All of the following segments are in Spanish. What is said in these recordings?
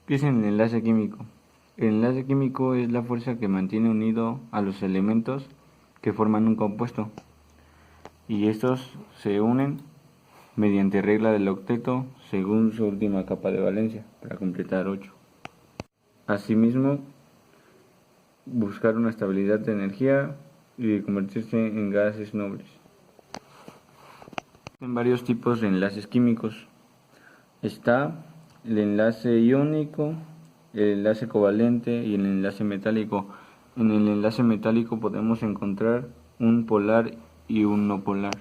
¿Qué es el enlace químico? El enlace químico es la fuerza que mantiene unido a los elementos que forman un compuesto, y estos se unen mediante regla del octeto según su última capa de valencia, para completar 8. Asimismo, buscar una estabilidad de energía y convertirse en gases nobles. Existen varios tipos de enlaces químicos. Está el enlace iónico, el enlace covalente y el enlace metálico. En el enlace metálico podemos encontrar un polar y un no polar.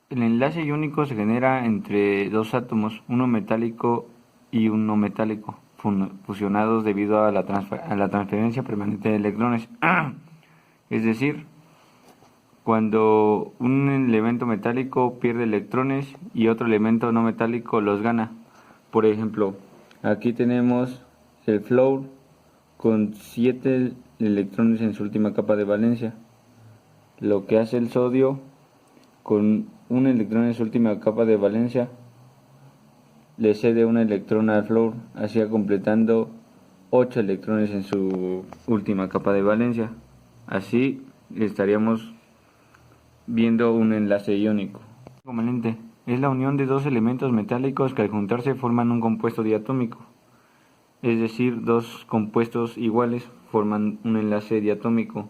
El enlace iónico se genera entre dos átomos, uno metálico y un no metálico, fusionados debido a la transferencia permanente de electrones. Es decir, cuando un elemento metálico pierde electrones y otro elemento no metálico los gana. Por ejemplo, aquí tenemos el flúor con 7 electrones en su última capa de valencia. Lo que hace el sodio con un electrón en su última capa de valencia le cede un electrón al flúor, así completando 8 electrones en su última capa de valencia. Así estaríamos viendo un enlace iónico. Covalente es la unión de dos elementos metálicos que al juntarse forman un compuesto diatómico, es decir, dos compuestos iguales forman un enlace diatómico.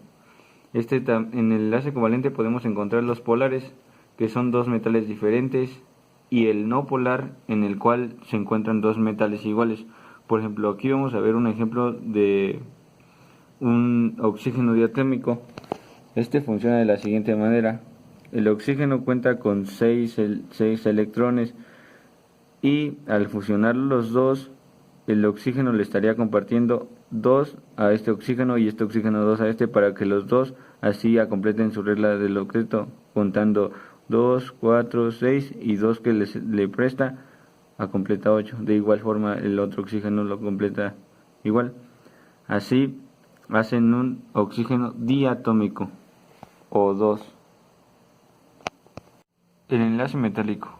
En el enlace covalente podemos encontrar los polares, que son dos metales diferentes, y el no polar, en el cual se encuentran dos metales iguales. Por ejemplo, aquí vamos a ver un ejemplo de un oxígeno diatómico. Este funciona de la siguiente manera. El oxígeno cuenta con 6 electrones, y al fusionar los dos, el oxígeno le estaría compartiendo 2 a este oxígeno y este oxígeno 2 a este, para que los dos así completen su regla del octeto, contando 2, 4, 6 y 2 que le presta, completa 8. De igual forma el otro oxígeno lo completa igual. Así hacen un oxígeno diatómico o 2. El enlace metálico.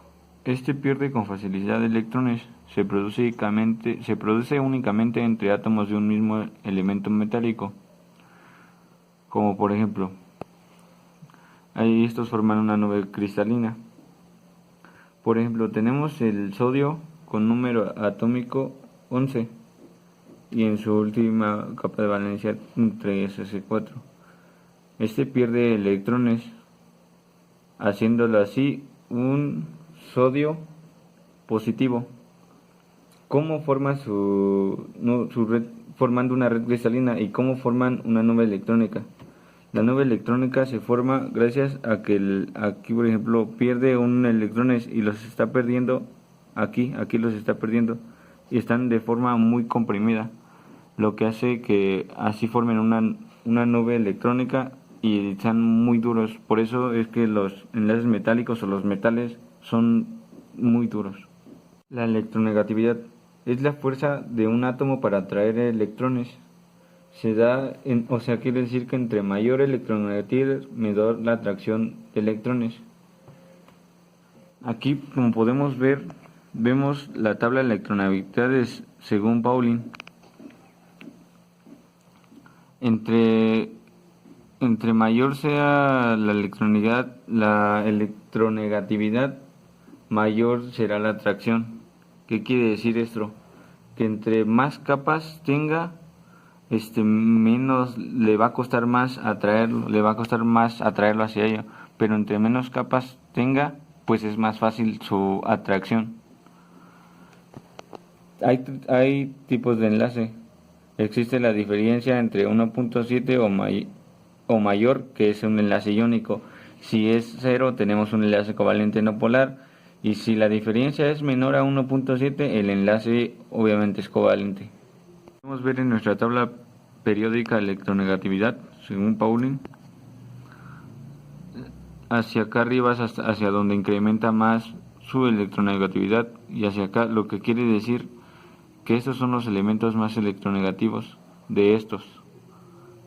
Este pierde con facilidad electrones. Se produce únicamente entre átomos de un mismo elemento metálico, como por ejemplo, ahí estos forman una nube cristalina. Por ejemplo, tenemos el sodio con número atómico 11 y en su última capa de valencia 3s4. Este pierde electrones, haciéndolo así un sodio positivo. ¿Cómo forma su red? Formando una red cristalina. ¿Y cómo forman una nube electrónica? La nube electrónica se forma gracias a que aquí, por ejemplo, pierde un electrones y los está perdiendo. Aquí los está perdiendo y están de forma muy comprimida, lo que hace que así formen una nube electrónica y sean muy duros. Por eso es que los enlaces metálicos o los metales son muy duros. La electronegatividad es la fuerza de un átomo para atraer electrones. Quiere decir que entre mayor electronegatividad, menor la atracción de electrones. Aquí, como podemos ver, vemos la tabla de electronegatividades según Pauling. Entre mayor sea la electronegatividad, mayor será la atracción. ¿Qué quiere decir esto? Que entre más capas tenga, menos le va a costar más atraerlo hacia ella, pero entre menos capas tenga, pues es más fácil su atracción. Hay tipos de enlace. Existe la diferencia entre 1.7 o mayor, que es un enlace iónico. Si es 0, tenemos un enlace covalente no polar, y si la diferencia es menor a 1.7, el enlace obviamente es covalente. Podemos ver en nuestra tabla periódica de electronegatividad, según Pauling, hacia acá arriba es hacia donde incrementa más su electronegatividad, y hacia acá, lo que quiere decir que estos son los elementos más electronegativos de estos.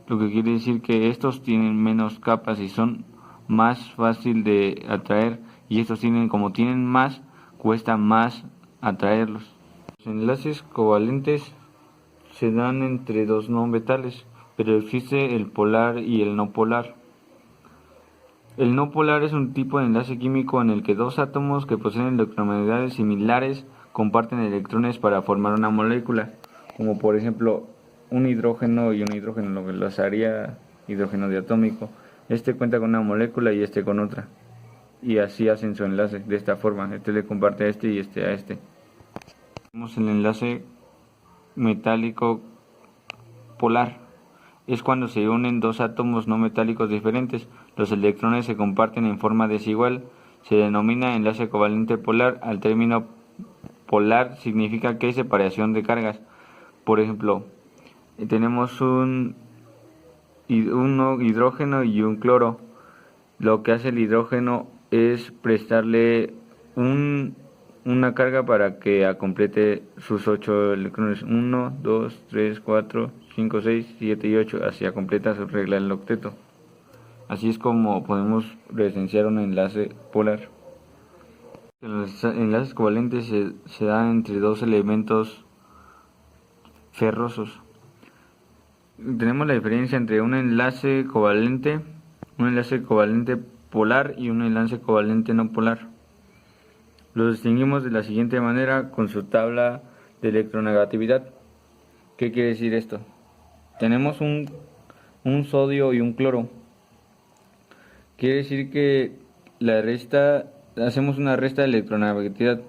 Lo que quiere decir que estos tienen menos capas y son más fácil de atraer, y estos como tienen más, cuesta más atraerlos. Los enlaces covalentes se dan entre dos no metales, pero existe el polar y el no polar. El no polar es un tipo de enlace químico en el que dos átomos que poseen electronegatividades similares comparten electrones para formar una molécula, como por ejemplo un hidrógeno y un hidrógeno, lo que los haría hidrógeno diatómico. Este cuenta con una molécula y este con otra, y así hacen su enlace de esta forma. Este le comparte a este y este a este. Tenemos el enlace metálico polar. Es cuando se unen dos átomos no metálicos diferentes. Los electrones se comparten en forma desigual. Se denomina enlace covalente polar. Al término polar significa que hay separación de cargas. Por ejemplo, tenemos un hidrógeno y un cloro. Lo que hace el hidrógeno es prestarle una carga para que complete sus 8 electrones. 1, 2, 3, 4, 5, 6, 7 y 8. Así completa su regla del octeto. Así es como podemos referenciar un enlace polar. Los enlaces covalentes se dan entre dos elementos ferrosos. Tenemos la diferencia entre un enlace covalente polar y un enlace covalente no polar. Los distinguimos de la siguiente manera con su tabla de electronegatividad. ¿Qué quiere decir esto? Tenemos un sodio y un cloro. Quiere decir que hacemos una resta de electronegatividad.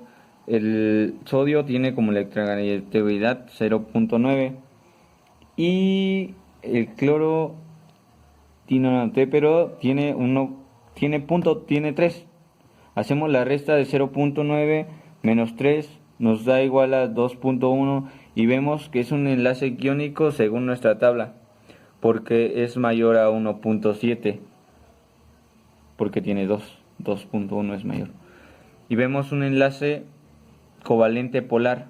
El sodio tiene como electronegatividad 0.9 y el cloro pero tiene 3. Hacemos la resta de 0.9 menos 3 nos da igual a 2.1 y vemos que es un enlace iónico según nuestra tabla, porque es mayor a 1.7, porque tiene 2.1 es mayor. Y vemos un enlace covalente polar.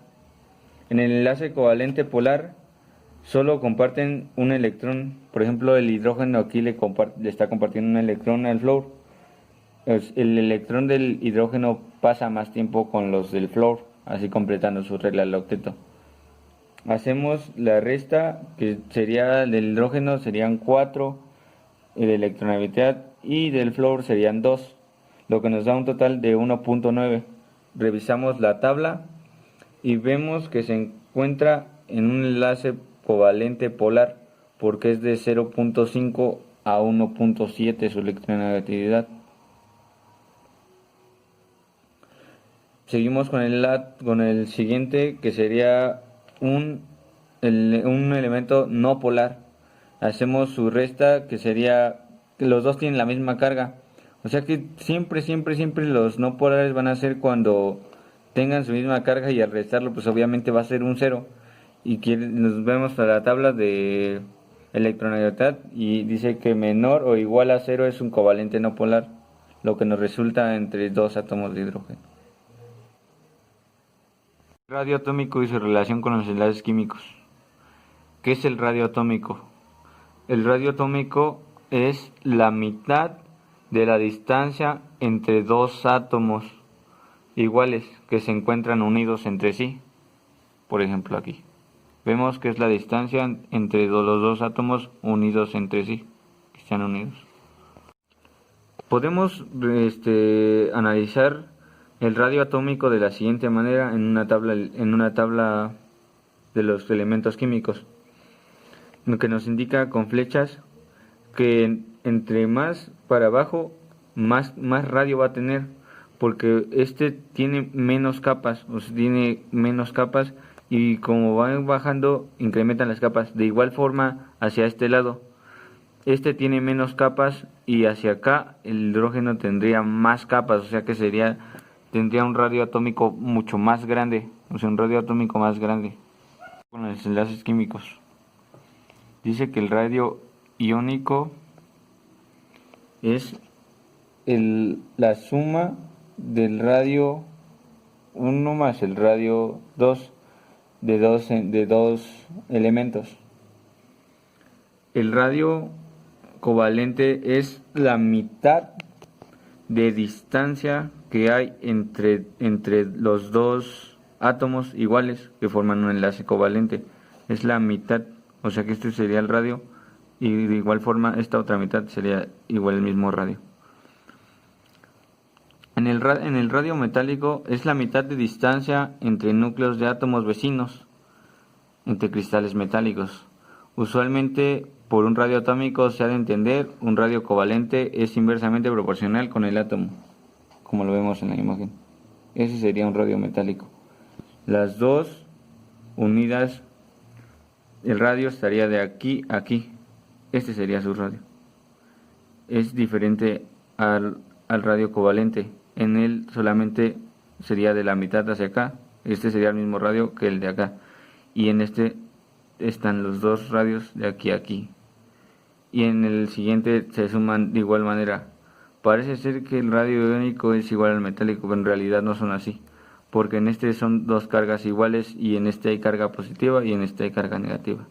En el enlace covalente polar solo comparten un electrón. Por ejemplo, el hidrógeno aquí le está compartiendo un electrón al flúor. El electrón del hidrógeno pasa más tiempo con los del flúor, así completando su regla del octeto. Hacemos la resta, que sería del hidrógeno serían 4 de electronegatividad y del flúor serían 2, lo que nos da un total de 1.9. Revisamos la tabla y vemos que se encuentra en un enlace covalente polar, porque es de 0.5 a 1.7 su electronegatividad. Seguimos con el siguiente, que sería un elemento no polar. Hacemos su resta, que sería que los dos tienen la misma carga. O sea que siempre los no polares van a ser cuando tengan su misma carga, y al restarlo pues obviamente va a ser un 0. Y nos vemos a la tabla de electronegatividad y dice que menor o igual a 0 es un covalente no polar, lo que nos resulta entre dos átomos de hidrógeno. Radio atómico y su relación con los enlaces químicos. ¿Qué es el radio atómico? El radio atómico es la mitad de la distancia entre dos átomos iguales que se encuentran unidos entre sí. Por ejemplo, aquí vemos que es la distancia entre los dos átomos unidos entre sí, que están unidos. Podemos analizar el radio atómico de la siguiente manera en una tabla de los elementos químicos, lo que nos indica con flechas que entre más para abajo más radio va a tener, porque tiene menos capas, y como van bajando incrementan las capas. De igual forma hacia este lado, tiene menos capas y hacia acá el hidrógeno tendría más capas, o sea que tendría un radio atómico mucho más grande, un radio atómico más grande. Con los enlaces químicos, dice que el radio iónico es la suma del radio 1 más el radio 2 de dos elementos. El radio covalente es la mitad de distancia que hay entre los dos átomos iguales que forman un enlace covalente. Es la mitad, o sea que este sería el radio y de igual forma esta otra mitad sería igual el mismo radio. En el radio metálico es la mitad de distancia entre núcleos de átomos vecinos, entre cristales metálicos. Usualmente, por un radio atómico se ha de entender, un radio covalente es inversamente proporcional con el átomo, como lo vemos en la imagen. Ese sería un radio metálico. Las dos unidas, el radio estaría de aquí a aquí. Este sería su radio. Es diferente al radio covalente. En él solamente sería de la mitad hacia acá. Este sería el mismo radio que el de acá. Y en este están los dos radios de aquí a aquí. Y en el siguiente se suman de igual manera. Parece ser que el radio iónico es igual al metálico, pero en realidad no son así. Porque en este son dos cargas iguales y en este hay carga positiva y en este hay carga negativa.